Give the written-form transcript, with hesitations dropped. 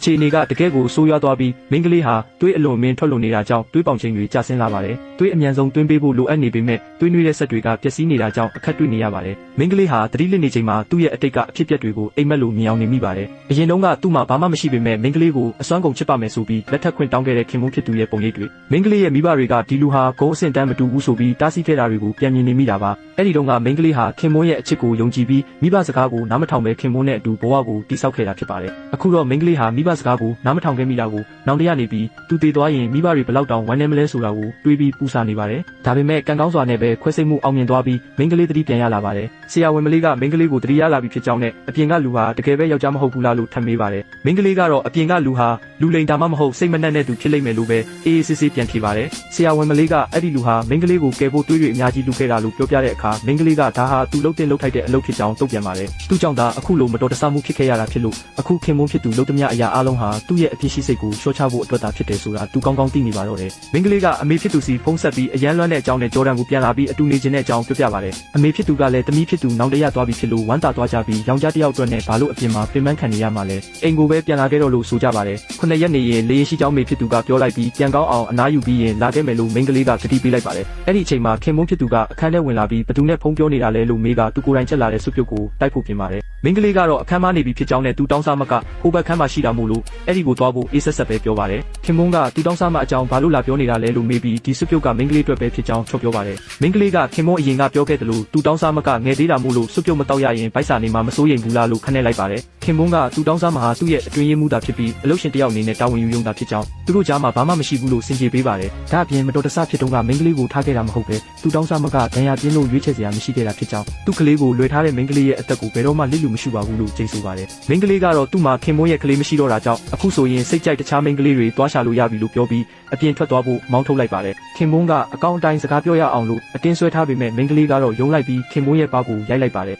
အခြေအနေကတကယ်ကိုဆိုးရွားသွားပြီးမိန်းကလေးဟာသွေးအလွန်မင်းထွက်လွန်နေတာကြောင့်သွေးပေါင်ချိန်တွေကျဆင်းလာပါတယ်သွေးအမြန်ဆုံးသွင်းပေးဖို့လိုအပ်နေပေမဲ့သွေးနွေးတဲ့ဆက်တွေကပျက်စီးနေတာကြောင့်အခက်တွေ့နေရပါတယ်မိန်းကလေးဟာသတိလစ်နေချိန်မှာသူ့ရဲ့အတိတ်ကအဖြစ်အပျက်တွေကိုအိမ်မက်လို့မြင်အောင်နေမိပါတယ်အရင်တုန်းကသူ့မှာဘာမှမရှိပေမဲ့မိန်းကလေးကိုအစွမ်းကုန်ချစ်ပါမယ်ဆိုပြီးလက်ထပ်ခွင့်တောင်းခဲ့တဲ့ခင်မုန်းဖြစ်သူရဲ့ပုံရိပ်တွေမိန်းကလေးရဲ့မိဘတွေကဒီလူဟာဂုံးအဆင့်တန်းမတူဘူးဆိုပြီးတားဆီးခဲ့တာတွေကိုပြန်မြင်နေမိတာပါအဲ့ဒီတုန်းကမိန်းကလေးဟာခင်မုန်းရဲ့အချစ်ကိုယုံကြည်ပြီးမိဘစကားကိုနားမထောင်ပဲခင်မုန်းနဲ့အတူဘဝကိုတိဆောက်ခဲ့တာဖြစ်ပါတယ်အခုတော့မိန်းကလေးဟာမိဘစကားကိုနားမထောင်ခဲ့မိတာကိုနောင်တရနေပြီးသူတည်သွားရင်မိဘတွေဘလောက်တောင်ဝမ်းနည်းမလဲဆိုတာကိုတွေးပြီးပူဆာနေပါတယ်ဒါပေမဲ့ကံကောင်းစွာနဲ့ပဲခွဲစိတ်မှုအောင်မြင်သွားပြီးမိန်းကလေးသတိပြန်ရလာပါတယ်ဆရာဝန်မလေးကမိန်းကလေးကိုသတိရလာပြီးဖြစ်ကြောင်းနဲ့အပြင်ကလူဟာတကယ်ပဲယောက်ျားမဟုတ်ဘူးလားလို့ထပ်မေးပါတယ်မိန်းကလေးကတော့အပြင်ကလူဟာလူလိမ်ဒါမှမဟုတ်စိတ်မနှက်တဲ့သူဖြစ်လိမ့်မယ်လို့ပဲအေးအေးဆေးဆေးပြန်ဖြေပါတယ်ဆရာဝန်မလေးကအဲ့ဒီလူဟာမိန်းကလေးကိုကယ်ဖို့တွေးတွေအများကြီးလူခဲ့တာလို့ပြောပြတဲ့အခါမိန်းကလေးကဒါဟာသူ့လှုပ်တဲ့လှုပ်ထိုက်တဲ့အလုပ်ဖြစ်ကြောင်းတုံ့ပြန်ပါတယ်သူ့ကြောင့်ဒါအခုလိုမတော်တဆမှုဖြစ်ခဲ့ရတာဖြစ်လို့အခုခင်မုန်းဖြစ်သူလှုပ်သမျှအရာအလုံးဟာသူ့ရဲ့အဖြစ်ရှိစိတ်ကိုလျှော့ချဖို့အတွက်သာဖြစ်တယ်ဆိုတာသူကောင်းကောင်းသိနေပါတော့တယ်မိန်းကလေးကအမေဖြစ်သူစီဖုန်းဆက်ပြီးအရန်လွမ်းတဲ့အကြောင်းနဲ့ဂျော်ဒန်ကိုပြန်လာပြီးအတူနေခြင်းတဲ့အကြောင်းပြောပြပါတယ်အမေဖြစ်သူကလည်းတမီးဖြစ်သူနောင်တရသွားပြီးဖြစ်လို့ဝမ်းသာသွားကြပြီးယောက်ျားတစ်ယောက်အတွက်နဲ့ဘာလို့အပြင်မှာပြင်ပန်းခံနေရမှာလဲအိမ်ကိုပဲပြန်လာခဲ့တော့လို့ဆိုကြပါတယ်9ရက်နေရင်လေရင်ရှိကြောင်းမေဖြစ်သူကပြောလိုက်ပြီးပြန်ကောင်းအောင်အနားယူပြီးရင်လာခဲ့မယ်လို့မိန်းကလေးကကတိပေးလိုက်ပါတယ်အဲ့ဒီအချိန်မှာခင်မုန်းဖြစ်သူကအခန်းထဲဝင်လာပြီးဘသူနဲ့ဖုန်းပြောနေတာလဲလို့မေးကသူကိုယ်တိုင်ချက်လာတဲ့စွပ်ပြုတ်ကိုတိုက်ဖို့ပြင်ပါတယ်မိန်းကလေးကတော့အခန်းမနေပြီးဖြစ်ကြောင်းနဲ့သူတောင်းစားမကဟိုဘက်ခန်းမှာရှိတာမို့လို့အဲ့ဒီကိုသွားဖို့အေးဆက်ဆက်ပဲပြောပါတယ်ခင်မုန်းကသူတောင်းစားမအကြောင်းဘာလို့လာပြောနေတာလဲလို့မေးပြီးဒီစွပ်ပြုတ်ကမိန်းကလေးအတွက်ပဲဖြစ်ကြောင်းချော့ပြောပါတယ်မိန်းကလေးကခင်မုန်းအရင်ကပြောခဲ့တယ်လို့သူတောင်းစားမကငယ်သေးတာမို့လို့စွပ်ပြုတ်မတော့ရရင်ဗိုက်စာနေမှာမစိုးရိမ်ဘူးလားလို့ခနဲ့လိုက်ပါတယ်ခင်မုန်းကသူတောင်းစားမဟာသူ့ရဲ့အတွင်းရင်းမှုတာဖြစ်ပြီးအလုပ်ရှင်တယောက်အနေနဲ့တာဝန်ယူရုံတာဖြစ်ကြောင်းသူတို့ကြားမှာဘာမှမရှိဘူးလို့စင်ကြေပေးပါတယ်ဒါအပြင်မတော်တဆဖြစ်တုန်းကမိန်းကလေးကိုထားခဲ့တာမဟုတ်ပဲသူတောင်းစားမကဒဏ်ရာပြင်းလို့ရွေးချယ်စရာမရှိခဲ့တာဖြစ်ကြောင်းသူ့ကလေးကိုလွှဲထားတဲ့မိန်းကလေးရဲ့အသက်ကိုဘယ်တော့မှလစ်လူမရှိပါဘူးလို့ကြိတ်ဆိုပါတယ်မိန်းကလေးကတော့သူ့မှာခင်မုန်းရဲ့ကလေးမရှိတော့တာကြောင့်အခုဆိုရင်စိတ်ကြိုက်တခြားမိန်းကလေးတွေတွားရှာလို့ရပြီလို့ပြောပြီးအပြင်ထွက်သွားဖို့မောင်းထုတ်လိုက်ပါတယ်ခင်မုန်းကအကောင့်အတိုင်းစကားပြောရအောင်လို့အတင်းဆွဲထားပေမဲ့မိန်းကလေးကတော့ယုံလိုက်ပြီးခင်မုန်းရဲ့ပါကိုရိုက်လိုက်ပါတယ်